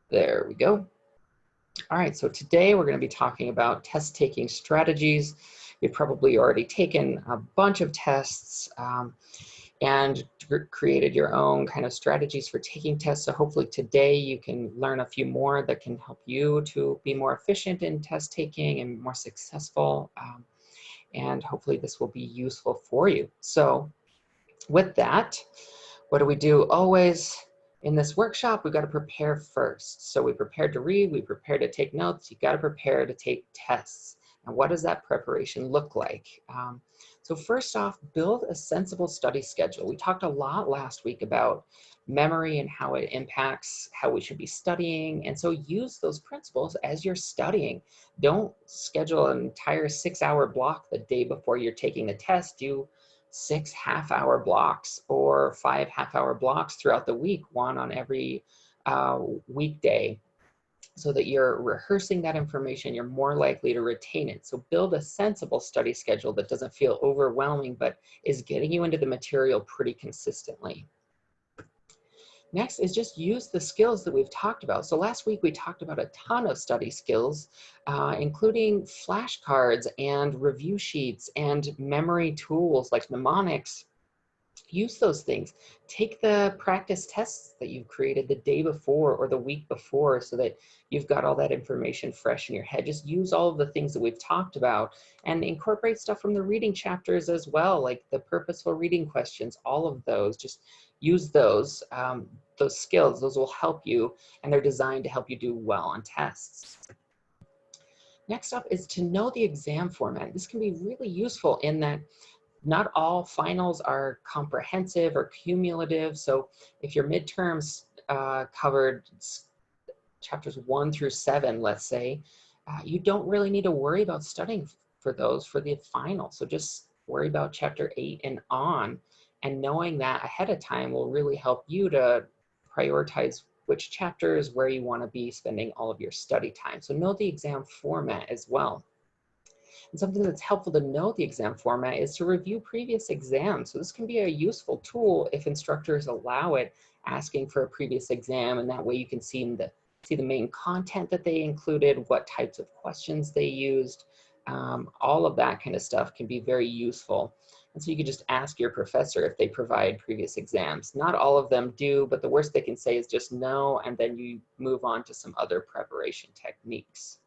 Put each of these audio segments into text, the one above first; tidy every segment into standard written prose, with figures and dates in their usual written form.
There we go. All right, so today we're going to be talking about test taking strategies. You've probably already taken a bunch of tests and created your own kind of strategies for taking tests. So hopefully today you can learn a few more that can help you to be more efficient in test taking and more successful. And hopefully this will be useful for you. So with that, what do we do always? In this workshop, we've got to prepare first. So we prepared to read, we prepared to take notes, you got to prepare to take tests. And what does that preparation look like? So first off, build a sensible study schedule. We talked a lot last week about memory and how it impacts how we should be studying. And so use those principles as you're studying. Don't schedule an entire 6-hour block the day before you're taking the test. Do 6 half-hour blocks or 5 half-hour blocks throughout the week, one on every weekday, so that you're rehearsing that information, you're more likely to retain it. So build a sensible study schedule that doesn't feel overwhelming, but is getting you into the material pretty consistently. Next is just use the skills that we've talked about. So last week we talked about a ton of study skills, including flashcards and review sheets and memory tools like mnemonics. Use those things. Take the practice tests that you've created the day before or the week before so that you've got all that information fresh in your head. Just use all of the things that we've talked about and incorporate stuff from the reading chapters as well, like the purposeful reading questions, all of those. Just use those skills. Those will help you, and they're designed to help you do well on tests. Next up is to know the exam format. This can be really useful in that not all finals are comprehensive or cumulative. So if your midterms covered chapters 1 through 7, let's say, you don't really need to worry about studying for those for the final. So just worry about chapter 8 and on. And knowing that ahead of time will really help you to prioritize which chapters, where you want to be spending all of your study time. So know the exam format as well. And something that's helpful to know the exam format is to review previous exams. So this can be a useful tool if instructors allow it, asking for a previous exam, and that way you can see the main content that they included, what types of questions they used. All of that kind of stuff can be very useful. And so you can just ask your professor if they provide previous exams. Not all of them do, but the worst they can say is just no, and then you move on to some other preparation techniques.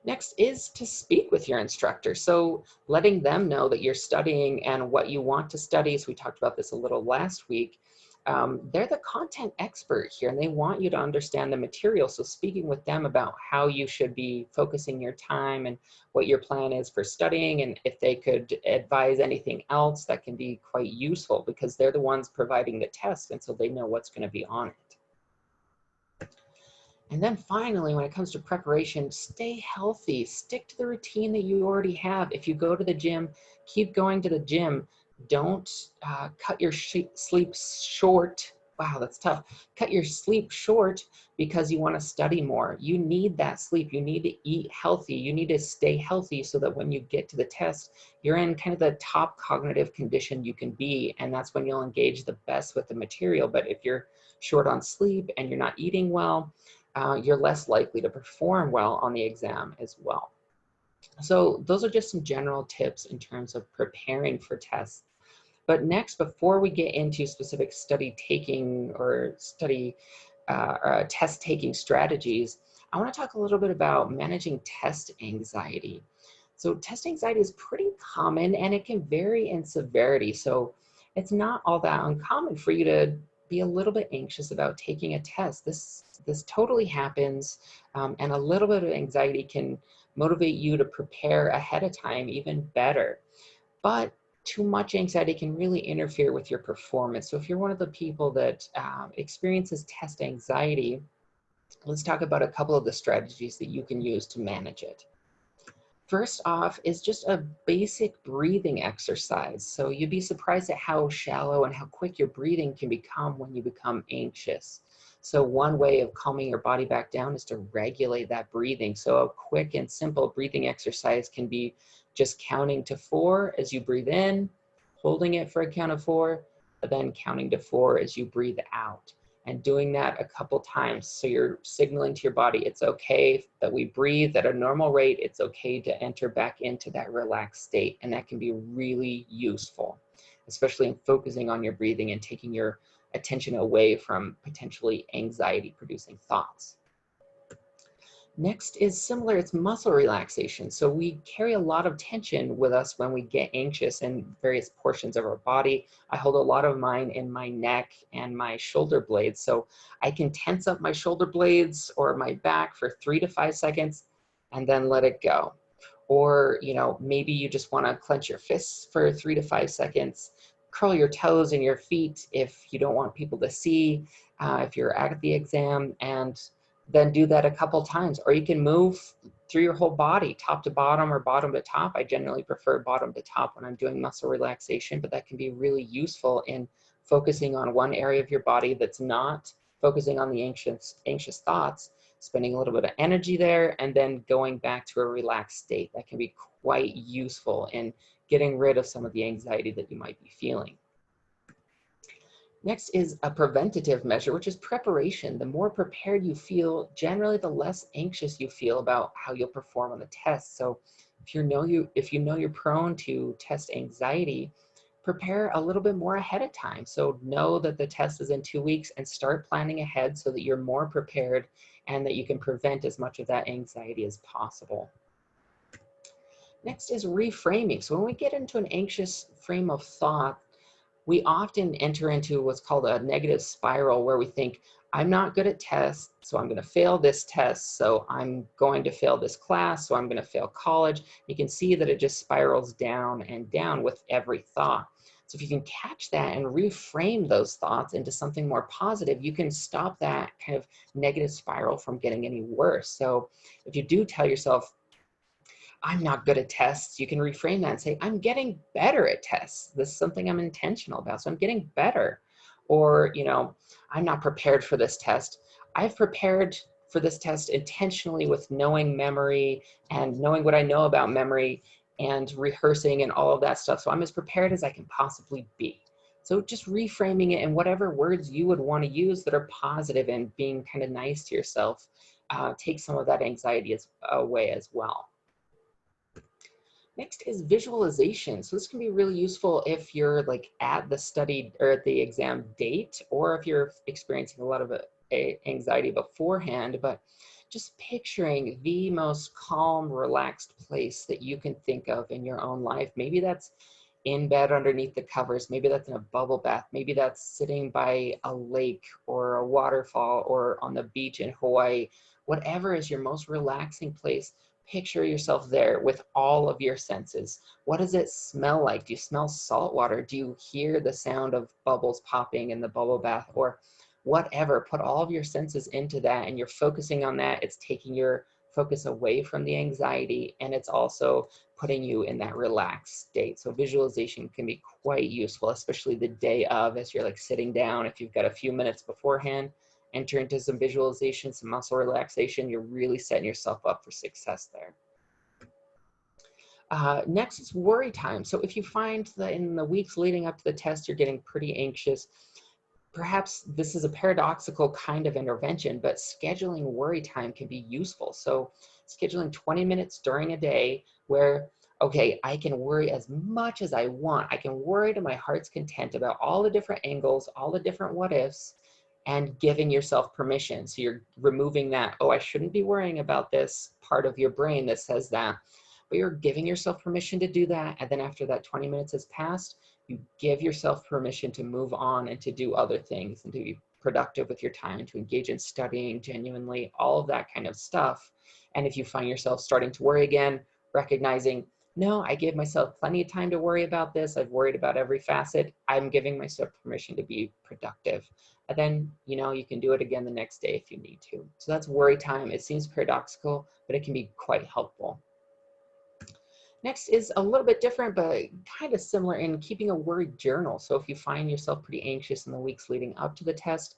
Next is to speak with your instructor. So letting them know that you're studying and what you want to study. So we talked about this a little last week. They're the content expert here and they want you to understand the material. So speaking with them about how you should be focusing your time and what your plan is for studying, and if they could advise anything else, that can be quite useful because they're the ones providing the test, and so they know what's going to be on it. And then finally, when it comes to preparation, stay healthy. Stick to the routine that you already have. If you go to the gym, keep going to the gym. Don't cut your sleep short. Wow, that's tough. Cut your sleep short because you want to study more. You need that sleep. You need to eat healthy. You need to stay healthy so that when you get to the test, you're in kind of the top cognitive condition you can be. And that's when you'll engage the best with the material. But if you're short on sleep and you're not eating well, you're less likely to perform well on the exam as well. So those are just some general tips in terms of preparing for tests. But next, before we get into specific study taking or test taking strategies, I want to talk a little bit about managing test anxiety. So test anxiety is pretty common and it can vary in severity. So it's not all that uncommon for you to be a little bit anxious about taking a test. This totally happens, and a little bit of anxiety can motivate you to prepare ahead of time even better. But too much anxiety can really interfere with your performance. So if you're one of the people that experiences test anxiety, let's talk about a couple of the strategies that you can use to manage it. First off is just a basic breathing exercise. So you'd be surprised at how shallow and how quick your breathing can become when you become anxious. So one way of calming your body back down is to regulate that breathing. So a quick and simple breathing exercise can be just counting to 4 as you breathe in, holding it for a count of 4, but then counting to 4 as you breathe out. and doing that a couple times. So you're signaling to your body, it's okay that we breathe at a normal rate. It's okay to enter back into that relaxed state. And that can be really useful, especially in focusing on your breathing and taking your attention away from potentially anxiety producing thoughts. Next is similar, it's muscle relaxation. So we carry a lot of tension with us when we get anxious in various portions of our body. I hold a lot of mine in my neck and my shoulder blades. So I can tense up my shoulder blades or my back for 3 to 5 seconds and then let it go. Or, maybe you just want to clench your fists for 3 to 5 seconds, curl your toes and your feet if you don't want people to see, if you're at the exam, and then do that a couple times. Or you can move through your whole body, top to bottom or bottom to top. I generally prefer bottom to top when I'm doing muscle relaxation, but that can be really useful in focusing on one area of your body that's not focusing on the anxious thoughts, spending a little bit of energy there, and then going back to a relaxed state. That can be quite useful in getting rid of some of the anxiety that you might be feeling. Next is a preventative measure, which is preparation. The more prepared you feel, generally the less anxious you feel about how you'll perform on the test. So if you know you're prone to test anxiety, prepare a little bit more ahead of time. So know that the test is in 2 weeks and start planning ahead so that you're more prepared and that you can prevent as much of that anxiety as possible. Next is reframing. So when we get into an anxious frame of thought, we often enter into what's called a negative spiral where we think, I'm not good at tests, so I'm going to fail this test, so I'm going to fail this class, so I'm going to fail college. You can see that it just spirals down and down with every thought. So if you can catch that and reframe those thoughts into something more positive, you can stop that kind of negative spiral from getting any worse. So if you do tell yourself, I'm not good at tests, you can reframe that and say, I'm getting better at tests. This is something I'm intentional about, so I'm getting better. Or, I'm not prepared for this test. I've prepared for this test intentionally with knowing memory and knowing what I know about memory and rehearsing and all of that stuff. So I'm as prepared as I can possibly be. So just reframing it in whatever words you would want to use that are positive and being kind of nice to yourself, take some of that anxiety away as well. Next is visualization. So this can be really useful if you're like at the study or at the exam date, or if you're experiencing a lot of anxiety beforehand, but just picturing the most calm, relaxed place that you can think of in your own life. Maybe that's in bed underneath the covers. Maybe that's in a bubble bath. Maybe that's sitting by a lake or a waterfall or on the beach in Hawaii. Whatever is your most relaxing place, picture yourself there with all of your senses. What does it smell like? Do you smell salt water? Do you hear the sound of bubbles popping in the bubble bath? Or whatever, put all of your senses into that and you're focusing on that. It's taking your focus away from the anxiety, and it's also putting you in that relaxed state. So visualization can be quite useful, especially the day of, as you're like sitting down. If you've got a few minutes beforehand, enter into some visualization, some muscle relaxation, you're really setting yourself up for success there. Next is worry time. So if you find that in the weeks leading up to the test, you're getting pretty anxious, perhaps this is a paradoxical kind of intervention, but scheduling worry time can be useful. So scheduling 20 minutes during a day where, okay, I can worry as much as I want. I can worry to my heart's content about all the different angles, all the different what ifs, and giving yourself permission. So you're removing that, oh, I shouldn't be worrying about this part of your brain that says that. But you're giving yourself permission to do that. And then after that 20 minutes has passed, you give yourself permission to move on and to do other things and to be productive with your time, to engage in studying genuinely, all of that kind of stuff. And if you find yourself starting to worry again, recognizing, no, I gave myself plenty of time to worry about this. I've worried about every facet. I'm giving myself permission to be productive. And then, you can do it again the next day if you need to. So that's worry time. It seems paradoxical, but it can be quite helpful. Next is a little bit different, but kind of similar in keeping a worried journal. So if you find yourself pretty anxious in the weeks leading up to the test,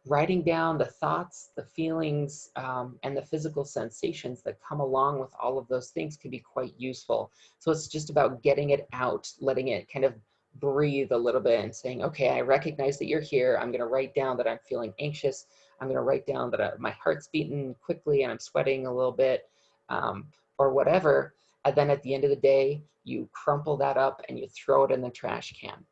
writing down the thoughts, the feelings, and the physical sensations that come along with all of those things can be quite useful. So it's just about getting it out, letting it kind of breathe a little bit and saying, okay, I recognize that you're here. I'm going to write down that I'm feeling anxious. I'm going to write down that my heart's beating quickly and I'm sweating a little bit, or whatever. And then at the end of the day, you crumple that up and you throw it in the trash can.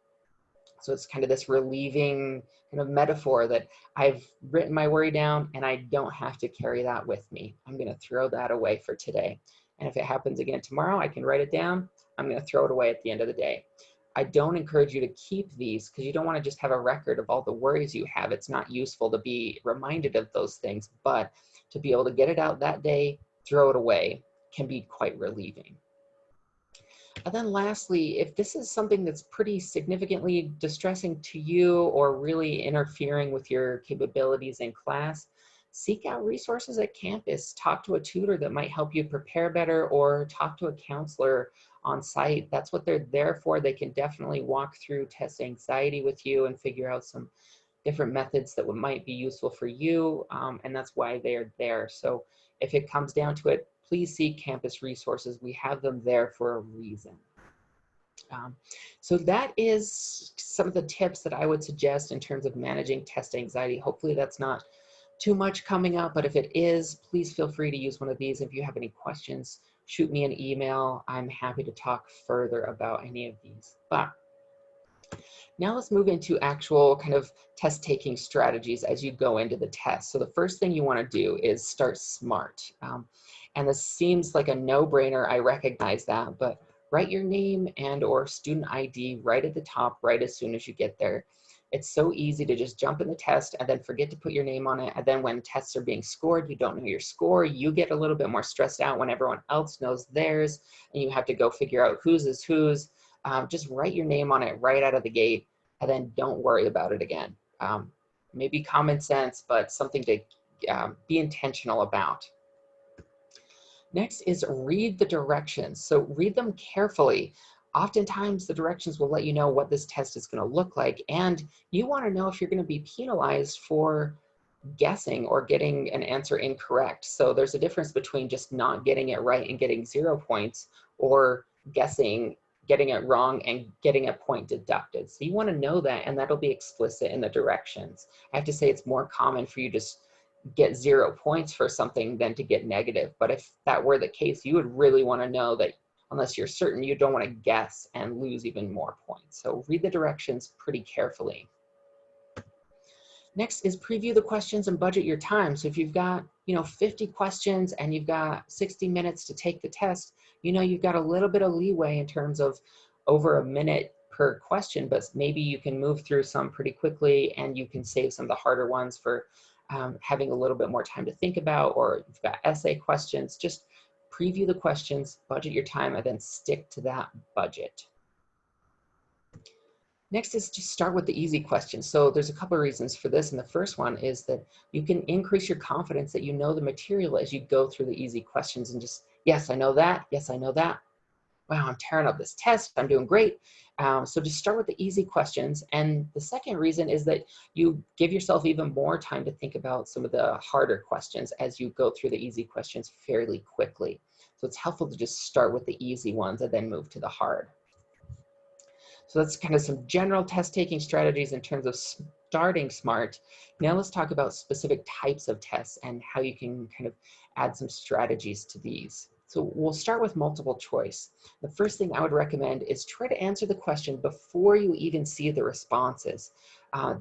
So it's kind of this relieving kind of metaphor that I've written my worry down and I don't have to carry that with me. I'm going to throw that away for today. And if it happens again tomorrow, I can write it down. I'm going to throw it away at the end of the day. I don't encourage you to keep these because you don't want to just have a record of all the worries you have. It's not useful to be reminded of those things, but to be able to get it out that day, throw it away, can be quite relieving. And then lastly, if this is something that's pretty significantly distressing to you or really interfering with your capabilities in class, seek out resources at campus. Talk to a tutor that might help you prepare better, or talk to a counselor on site. That's what they're there for. They can definitely walk through test anxiety with you and figure out some different methods that might be useful for you, and that's why they're there. So if it comes down to it, please seek campus resources. We have them there for a reason. So that is some of the tips that I would suggest in terms of managing test anxiety. Hopefully that's not too much coming up, but if it is, please feel free to use one of these. If you have any questions, shoot me an email. I'm happy to talk further about any of these. But now let's move into actual kind of test taking strategies as you go into the test. So the first thing you want to do is start smart. And this seems like a no-brainer, I recognize that, but write your name and or student ID right at the top, right as soon as you get there. It's so easy to just jump in the test and then forget to put your name on it. And then when tests are being scored, you don't know your score. You get a little bit more stressed out when everyone else knows theirs and you have to go figure out whose is whose. Just write your name on it right out of the gate and then don't worry about it again. Maybe common sense, but something to be intentional about. Next is read the directions. So read them carefully. Oftentimes the directions will let you know what this test is going to look like, and you want to know if you're going to be penalized for guessing or getting an answer incorrect. So there's a difference between just not getting it right and getting 0 points, or guessing, getting it wrong and getting a point deducted. So you want to know that, and that'll be explicit in the directions. I have to say it's more common for you to get 0 points for something than to get negative. But if that were the case, you would really want to know that unless you're certain, you don't want to guess and lose even more points. So read the directions pretty carefully. Next is preview the questions and budget your time. So if you've got 50 questions and you've got 60 minutes to take the test, you've got a little bit of leeway in terms of over a minute per question, but maybe you can move through some pretty quickly and you can save some of the harder ones for having a little bit more time to think about, or you've got essay questions. Just preview the questions, budget your time, and then stick to that budget. Next is just start with the easy questions. So there's a couple of reasons for this, and the first one is that you can increase your confidence that you know the material as you go through the easy questions and just, yes, I know that, yes, I know that. Wow, I'm tearing up this test, I'm doing great. So just start with the easy questions. And the second reason is that you give yourself even more time to think about some of the harder questions as you go through the easy questions fairly quickly. So it's helpful to just start with the easy ones and then move to the hard. So that's kind of some general test taking strategies in terms of starting smart. Now let's talk about specific types of tests and how you can kind of add some strategies to these. So we'll start with multiple choice. The first thing I would recommend is try to answer the question before you even see the responses.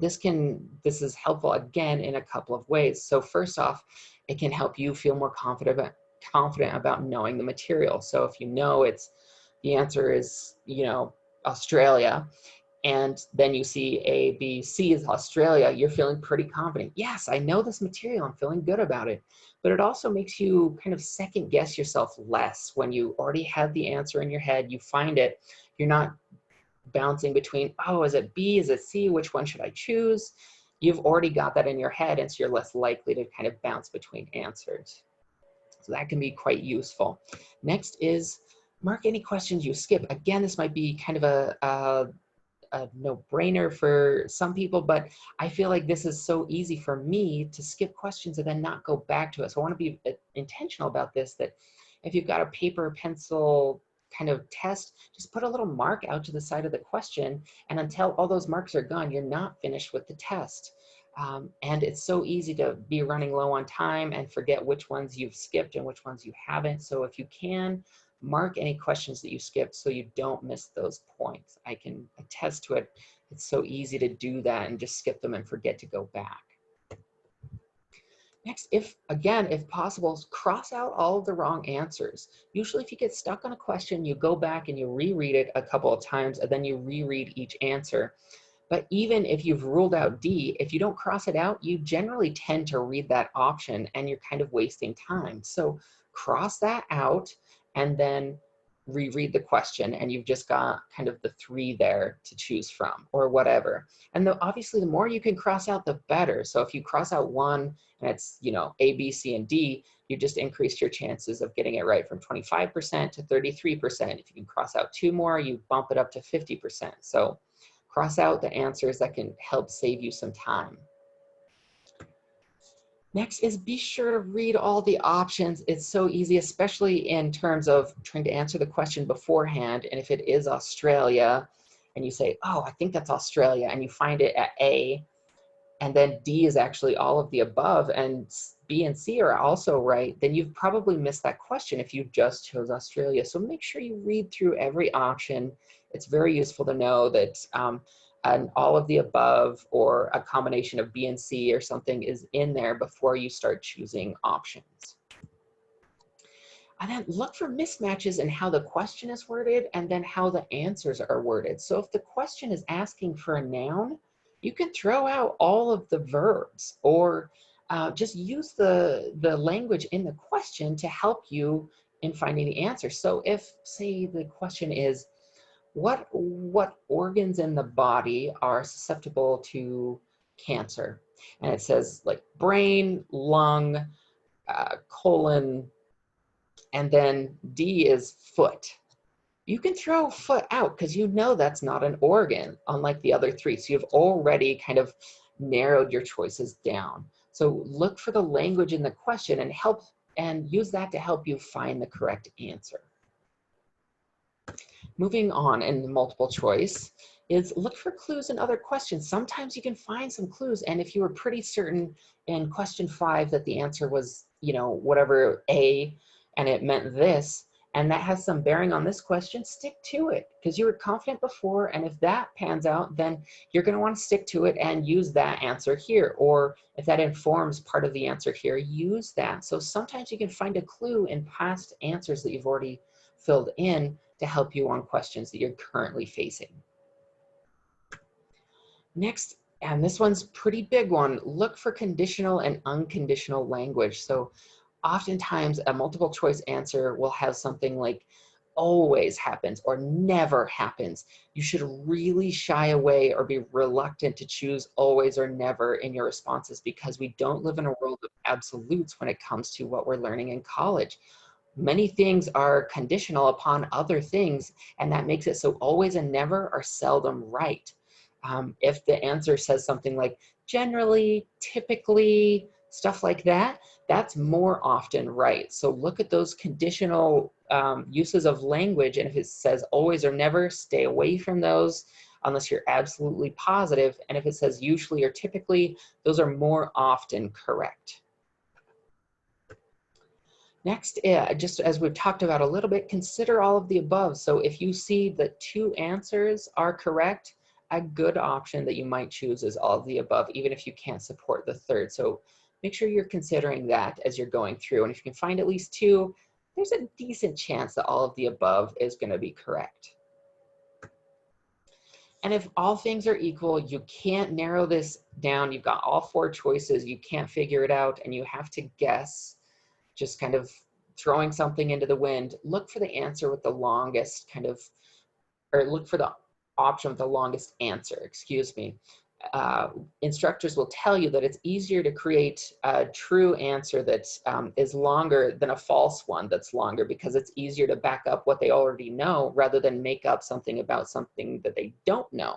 This is helpful again in a couple of ways. So first off, it can help you feel more confident about knowing the material. So if you know the answer is, Australia, and then you see A, B, C is Australia, you're feeling pretty confident. Yes, I know this material, I'm feeling good about it. But it also makes you kind of second guess yourself less when you already have the answer in your head, you find it, you're not bouncing between, oh, is it B, is it C, which one should I choose? You've already got that in your head, and so you're less likely to kind of bounce between answers. So that can be quite useful. Next is mark any questions you skip. Again, this might be kind of a no-brainer for some people, but I feel like this is so easy for me to skip questions and then not go back to it. So I want to be intentional about this, that if you've got a paper, pencil kind of test, just put a little mark out to the side of the question, and until all those marks are gone, you're not finished with the test. And it's so easy to be running low on time and forget which ones you've skipped and which ones you haven't. So if you can, mark any questions that you skipped so you don't miss those points. I can attest to it. It's so easy to do that and just skip them and forget to go back. Next, if possible, cross out all of the wrong answers. Usually if you get stuck on a question, you go back and you reread it a couple of times, and then you reread each answer. But even if you've ruled out D, if you don't cross it out, you generally tend to read that option and you're kind of wasting time. So cross that out and then reread the question, and you've just got kind of the 3 there to choose from, or whatever. And obviously the more you can cross out, the better. So if you cross out 1 and it's, you know, A, B, C, and D, you just increased your chances of getting it right from 25% to 33%. If you can cross out 2 more, you bump it up to 50%. So cross out the answers that can help save you some time. Next is be sure to read all the options. It's so easy, especially in terms of trying to answer the question beforehand. And if it is Australia and you say, oh, I think that's Australia, and you find it at A, and then D is actually all of the above, and B and C are also right, then you've probably missed that question if you just chose Australia. So make sure you read through every option. It's very useful to know that an all of the above or a combination of B and C or something is in there before you start choosing options. And then look for mismatches in how the question is worded and then how the answers are worded. So if the question is asking for a noun, you can throw out all of the verbs, or just use the language in the question to help you in finding the answer. So if, say, the question is, what organs in the body are susceptible to cancer? And it says like brain, lung, colon, and then D is foot. You can throw foot out because you know that's not an organ, unlike the other 3. So you've already kind of narrowed your choices down. So look for the language in the question and use that to help you find the correct answer. Moving on in multiple choice is look for clues in other questions. Sometimes you can find some clues, and if you were pretty certain in question 5 that the answer was, you know, whatever A, and it meant this, and that has some bearing on this question, stick to it because you were confident before, and if that pans out, then you're going to want to stick to it and use that answer here. Or if that informs part of the answer here, use that. So sometimes you can find a clue in past answers that you've already filled in to help you on questions that you're currently facing. Next, and this one's a pretty big one, look for conditional and unconditional language. So oftentimes a multiple choice answer will have something like always happens or never happens. You should really shy away or be reluctant to choose always or never in your responses, because we don't live in a world of absolutes when it comes to what we're learning in college. Many things are conditional upon other things, and that makes it so always and never are seldom right. If the answer says something like generally, typically, stuff like that, that's more often right. So look at those conditional uses of language, and if it says always or never, stay away from those unless you're absolutely positive. And if it says usually or typically, those are more often correct. Next, just as we've talked about a little bit, consider all of the above. So if you see that 2 answers are correct, a good option that you might choose is all of the above, even if you can't support the 3rd. So make sure you're considering that as you're going through. And if you can find at least 2, there's a decent chance that all of the above is going to be correct. And if all things are equal, you can't narrow this down. You've got all 4 choices. You can't figure it out, and you have to guess, just kind of throwing something into the wind. Look for the answer with the longest or look for the option with the longest answer, excuse me. Instructors will tell you that it's easier to create a true answer that is longer than a false one that's longer, because it's easier to back up what they already know rather than make up something about something that they don't know.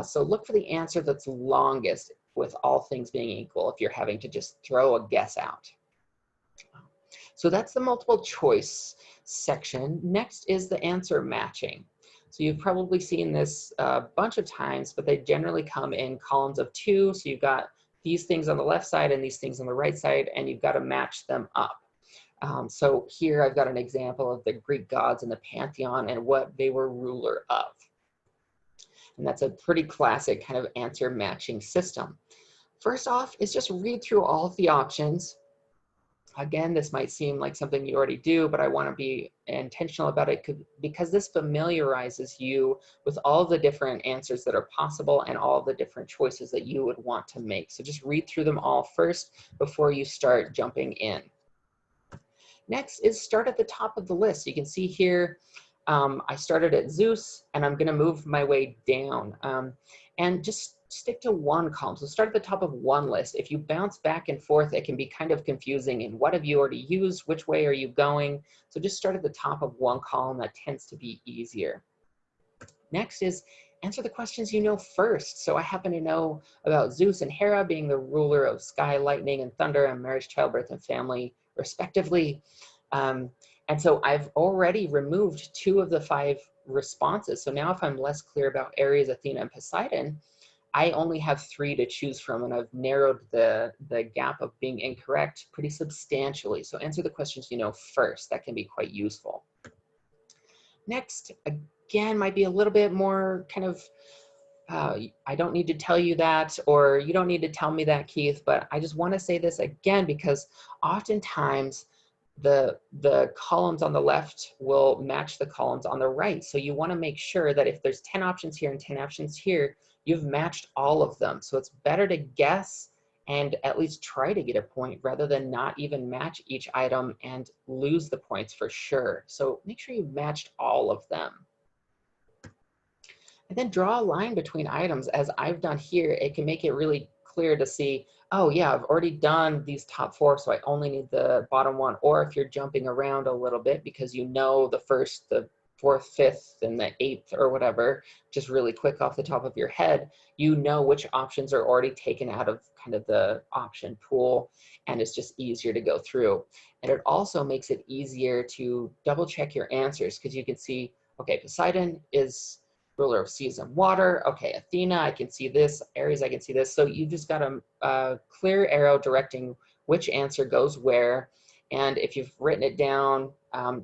So look for the answer that's longest with all things being equal if you're having to just throw a guess out. So that's the multiple choice section. Next is the answer matching. So you've probably seen this a bunch of times, but they generally come in columns of 2. So you've got these things on the left side and these things on the right side, and you've got to match them up. So here I've got an example of the Greek gods in the pantheon and what they were ruler of. And that's a pretty classic kind of answer matching system. First off is just read through all of the options. Again, this might seem like something you already do, but I want to be intentional about it because this familiarizes you with all the different answers that are possible and all the different choices that you would want to make. So just read through them all first before you start jumping in. Next is start at the top of the list. You can see here, I started at Zeus and I'm gonna move my way down and just stick to one column. So start at the top of one list. If you bounce back and forth, it can be kind of confusing. And what have you already used? Which way are you going? So just start at the top of one column. That tends to be easier. Next is answer the questions you know first. So I happen to know about Zeus and Hera being the ruler of sky, lightning, and thunder, and marriage, childbirth, and family, respectively. And so I've already removed 2 of the 5 responses. So now if I'm less clear about Ares, Athena, and Poseidon, I only have 3 to choose from, and I've narrowed the gap of being incorrect pretty substantially. So answer the questions you know first. That can be quite useful. Next, again, might be a little bit more kind of, I don't need to tell you that, or you don't need to tell me that, Keith, but I just want to say this again because oftentimes the columns on the left will match the columns on the right. So you want to make sure that if there's 10 options here and 10 options here, you've matched all of them. So it's better to guess and at least try to get a point rather than not even match each item and lose the points for sure. So make sure you've matched all of them. And then draw a line between items. As I've done here, it can make it really clear to see, oh yeah, I've already done these top 4, so I only need the bottom one. Or if you're jumping around a little bit because you know the first, the 4th, 5th, and the 8th or whatever, just really quick off the top of your head, you know which options are already taken out of kind of the option pool, and it's just easier to go through. And it also makes it easier to double check your answers because you can see, okay, Poseidon is ruler of seas and water. Okay, Athena, I can see this. Ares, I can see this. So you just got a clear arrow directing which answer goes where. And if you've written it down,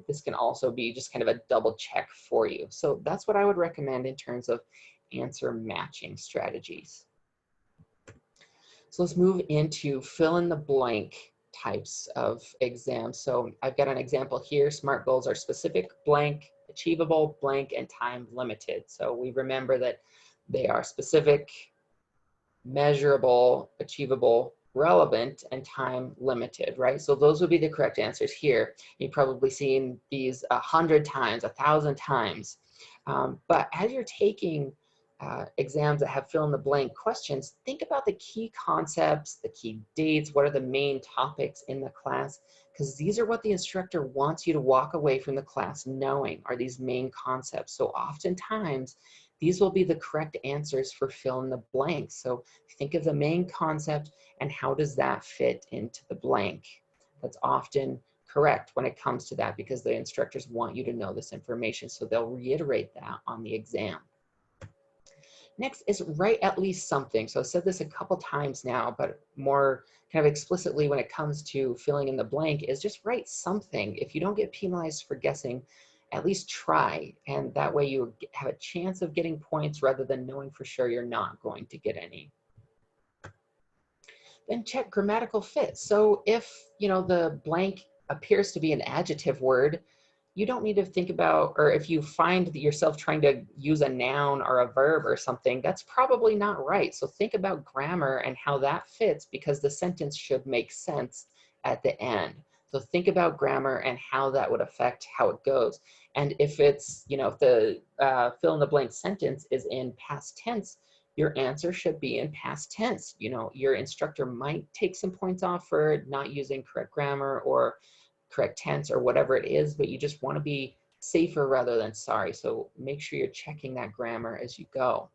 this can also be just kind of a double check for you. So that's what I would recommend in terms of answer matching strategies. So let's move into fill in the blank types of exams. So I've got an example here. SMART goals are specific, blank, achievable, blank, and time limited. So we remember that they are specific, measurable, achievable, relevant, and time limited, right? So those would be the correct answers here. You've probably seen these 100 times, 1,000 times. But as you're taking exams that have fill in the blank questions, think about the key concepts, the key dates, what are the main topics in the class, because these are what the instructor wants you to walk away from the class knowing are these main concepts. So oftentimes, these will be the correct answers for fill in the blank. So think of the main concept and how does that fit into the blank. That's often correct when it comes to that because the instructors want you to know this information, so they'll reiterate that on the exam. Next is write at least something. So I've said this a couple times now, but more kind of explicitly when it comes to filling in the blank is just write something. If you don't get penalized for guessing, at least try. And that way you have a chance of getting points rather than knowing for sure you're not going to get any. Then check grammatical fit. So if, you know, the blank appears to be an adjective word, you don't need to think about, or if you find yourself trying to use a noun or a verb or something, that's probably not right. So think about grammar and how that fits because the sentence should make sense at the end. So think about grammar and how that would affect how it goes. And if it's, you know, if the fill in the blank sentence is in past tense, your answer should be in past tense. You know, your instructor might take some points off for not using correct grammar or correct tense or whatever it is, but you just want to be safer rather than sorry. So make sure you're checking that grammar as you go.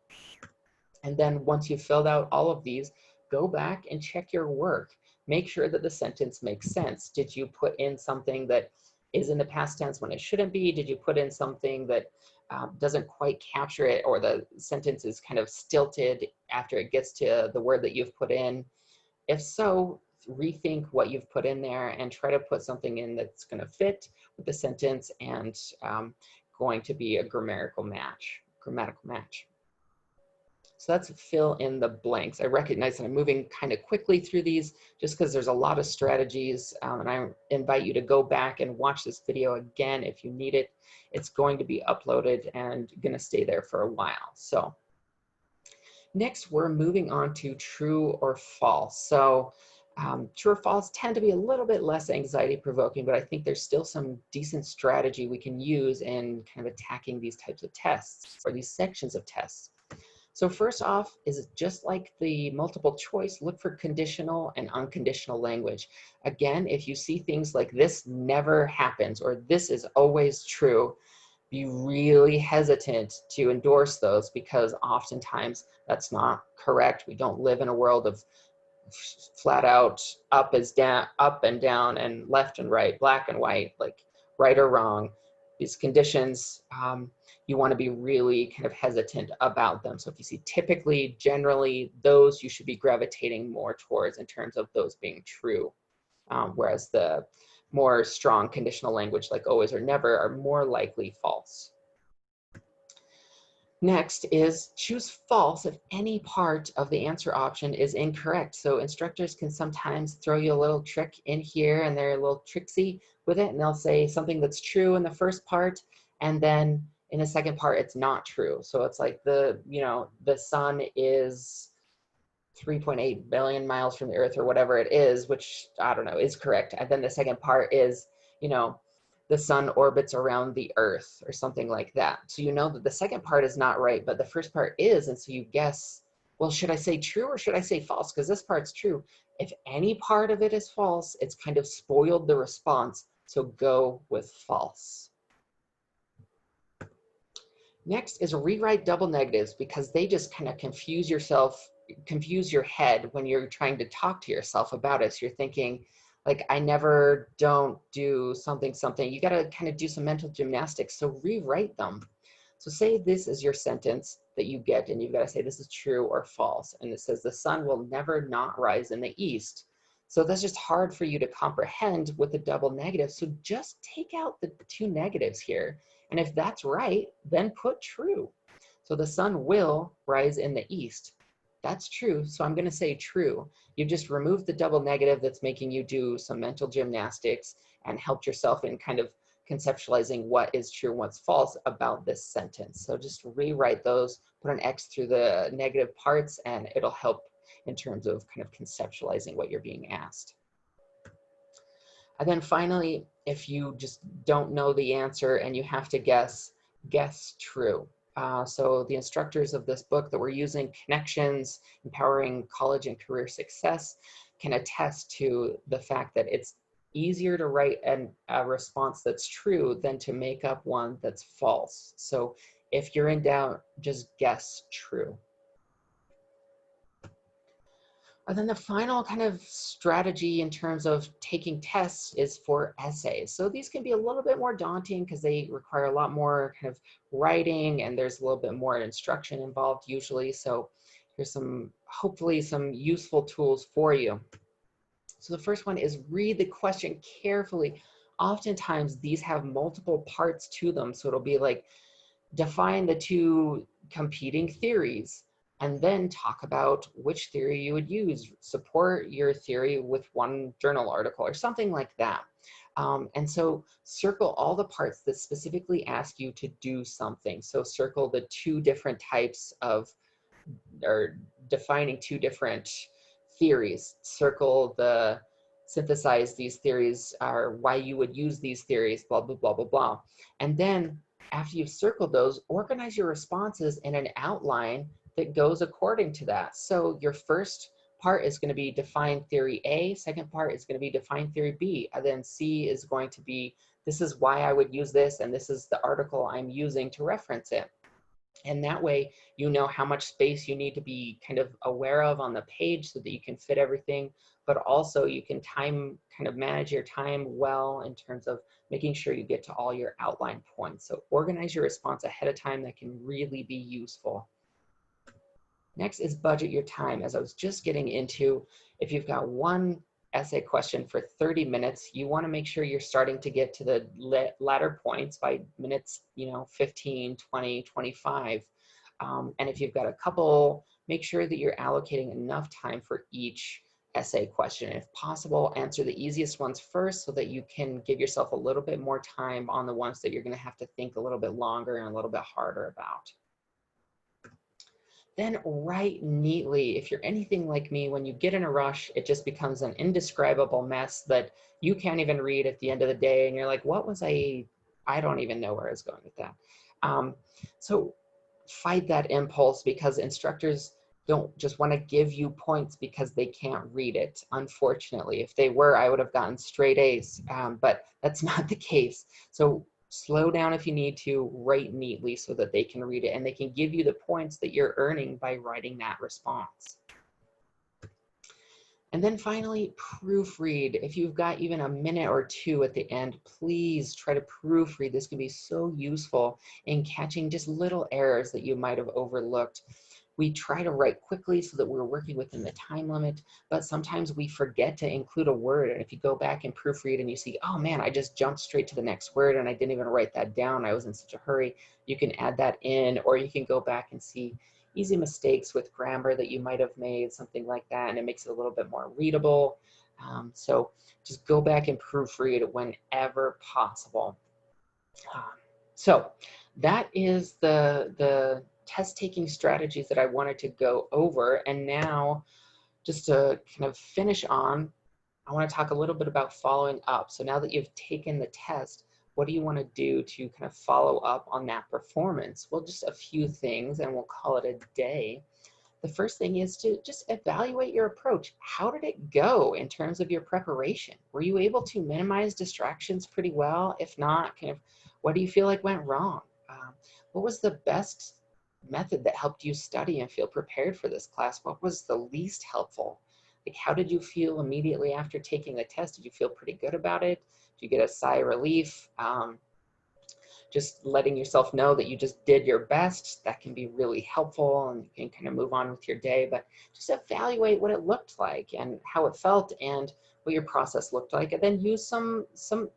And then once you've filled out all of these, go back and check your work. make sure that the sentence makes sense. Did you put in something that is in the past tense when it shouldn't be? Did you put in something that doesn't quite capture it, or the sentence is kind of stilted after it gets to the word that you've put in? If so, rethink what you've put in there and try to put something in that's going to fit with the sentence and going to be a grammatical match. So that's fill in the blanks. I recognize that I'm moving kind of quickly through these just because there's a lot of strategies, and I invite you to go back and watch this video again if you need it. It's going to be uploaded and going to stay there for a while. So next, we're moving on to true or false. So true or false tend to be a little bit less anxiety provoking, but I think there's still some decent strategy we can use in kind of attacking these types of tests or these sections of tests. So first off is just like the multiple choice, look for conditional and unconditional language. Again, if you see things like this never happens or this is always true, be really hesitant to endorse those because oftentimes that's not correct. We don't live in a world of flat out up is down, up and down, and left and right, black and white, like right or wrong. These conditions, you want to be really kind of hesitant about them. So if you see typically, generally, those you should be gravitating more towards in terms of those being true, whereas the more strong conditional language like always or never are more likely false. Next is choose false if any part of the answer option is incorrect. So instructors can sometimes throw you a little trick in here and they're a little tricksy with it, and they'll say something that's true in the first part and then in the second part it's not true. So it's like the sun is 3.8 billion miles from the earth or whatever it is, which I don't know is correct. And then the second part is, the sun orbits around the earth or something like that. So you know that the second part is not right, but the first part is. And so you guess, well, should I say true or should I say false? Because this part's true. If any part of it is false, it's kind of spoiled the response. So go with false. Next is rewrite double negatives because they just kind of confuse your head when you're trying to talk to yourself about it. So you're thinking, like, I never, don't, do, something, something. You got to kind of do some mental gymnastics. So rewrite them. So say this is your sentence that you get, and you've got to say this is true or false. And it says the sun will never not rise in the east. So that's just hard for you to comprehend with the double negative. So just take out the two negatives here. And if that's right, then put true. So the sun will rise in the east. That's true, so I'm going to say true. You just removed the double negative that's making you do some mental gymnastics and helped yourself in kind of conceptualizing what is true and what's false about this sentence. So just rewrite those, put an X through the negative parts, and it'll help in terms of kind of conceptualizing what you're being asked. And then finally, if you just don't know the answer and you have to guess true. So the instructors of this book that we're using, Connections, Empowering College and Career Success, can attest to the fact that it's easier to write a response that's true than to make up one that's false. So if you're in doubt, just guess true. And then the final kind of strategy in terms of taking tests is for essays. So these can be a little bit more daunting because they require a lot more kind of writing and there's a little bit more instruction involved usually. So here's hopefully some useful tools for you. So the first one is read the question carefully. Oftentimes these have multiple parts to them. So it'll be like, define the two competing theories, and then talk about which theory you would use. Support your theory with one journal article or something like that. And so circle all the parts that specifically ask you to do something. So circle the two different types of, or defining two different theories. Circle the synthesize these theories, or why you would use these theories, blah, blah, blah, blah, blah. And then after you've circled those, organize your responses in an outline that goes according to that. So your first part is going to be define theory A, second part is going to be define theory B, and then C is going to be, this is why I would use this, and this is the article I'm using to reference it. And that way, you know how much space you need to be kind of aware of on the page so that you can fit everything. but also you can kind of manage your time well in terms of making sure you get to all your outline points. So organize your response ahead of time. That can really be useful. Next is budget your time. As I was just getting into, if you've got one essay question for 30 minutes, you want to make sure you're starting to get to the latter points by minutes, 15, 20, 25. And if you've got a couple, make sure that you're allocating enough time for each essay question. If possible, answer the easiest ones first so that you can give yourself a little bit more time on the ones that you're going to have to think a little bit longer and a little bit harder about. Then write neatly. If you're anything like me, when you get in a rush, it just becomes an indescribable mess that you can't even read at the end of the day. And you're like, what was I don't even know where I was going with that. So fight that impulse, because instructors don't just want to give you points because they can't read it. Unfortunately, if they were, I would have gotten straight A's, but that's not the case. So slow down if you need to, write neatly so that they can read it and they can give you the points that you're earning by writing that response. And then finally, proofread. If you've got even a minute or two at the end, please try to proofread. This can be so useful in catching just little errors that you might have overlooked. We try to write quickly so that we're working within the time limit, but sometimes we forget to include a word. And if you go back and proofread and you see, oh man, I just jumped straight to the next word and I didn't even write that down, I was in such a hurry, you can add that in, or you can go back and see easy mistakes with grammar that you might have made, something like that, and it makes it a little bit more readable. So just go back and proofread whenever possible. So that is the test-taking strategies that I wanted to go over. And now, just to kind of finish on, I want to talk a little bit about following up. So now that you've taken the test, what do you want to do to kind of follow up on that performance? Well, just a few things, and we'll call it a day. The first thing is to just evaluate your approach. How did it go in terms of your preparation? Were you able to minimize distractions pretty well? If not, kind of, what do you feel like went wrong? What was the best method that helped you study and feel prepared for this class? What was the least helpful? Like, how did you feel immediately after taking the test? Did you feel pretty good about it? Did you get a sigh of relief? Just letting yourself know that you just did your best, that can be really helpful, and you can kind of move on with your day. But just evaluate what it looked like and how it felt and what your process looked like, and then use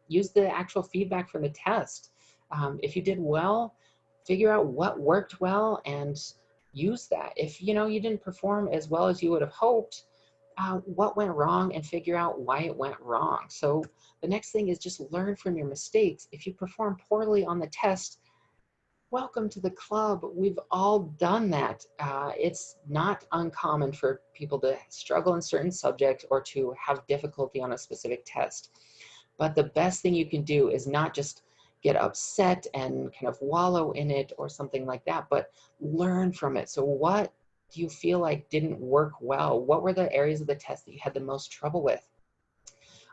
use the actual feedback from the test. If you did well, figure out what worked well and use that. If you didn't perform as well as you would have hoped, what went wrong and figure out why it went wrong. So the next thing is just learn from your mistakes. If you perform poorly on the test, welcome to the club. We've all done that. It's not uncommon for people to struggle in certain subjects or to have difficulty on a specific test. But the best thing you can do is not just get upset and kind of wallow in it or something like that, but learn from it. So what do you feel like didn't work well? What were the areas of the test that you had the most trouble with?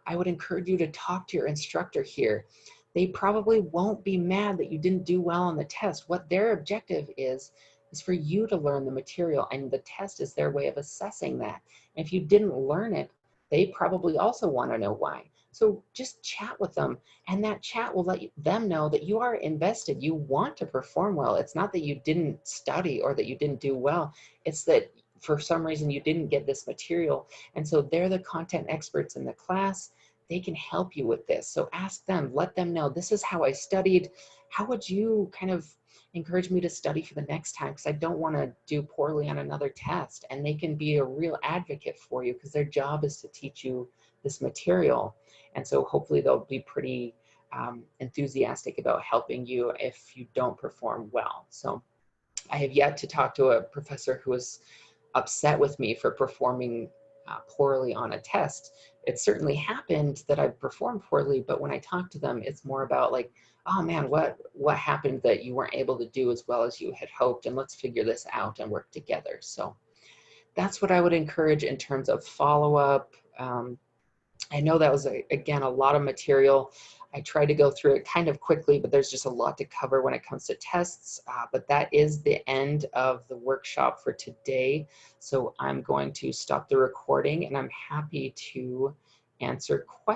I would encourage you to talk to your instructor here. They probably won't be mad that you didn't do well on the test. What their objective is for you to learn the material, and the test is their way of assessing that. And if you didn't learn it, they probably also want to know why. So just chat with them, and that chat will let them know that you are invested. You want to perform well. It's not that you didn't study or that you didn't do well. It's that for some reason you didn't get this material. And so they're the content experts in the class. They can help you with this. So ask them, let them know, this is how I studied. How would you kind of encourage me to study for the next time? Because I don't want to do poorly on another test. And they can be a real advocate for you because their job is to teach you this material. And so hopefully they'll be pretty enthusiastic about helping you if you don't perform well. So I have yet to talk to a professor who was upset with me for performing poorly on a test. It certainly happened that I performed poorly, but when I talk to them, it's more about like, oh man, what happened that you weren't able to do as well as you had hoped, and let's figure this out and work together. So that's what I would encourage in terms of follow-up. I know that was, again, a lot of material. I tried to go through it kind of quickly, but there's just a lot to cover when it comes to tests. But that is the end of the workshop for today. So I'm going to stop the recording, and I'm happy to answer questions.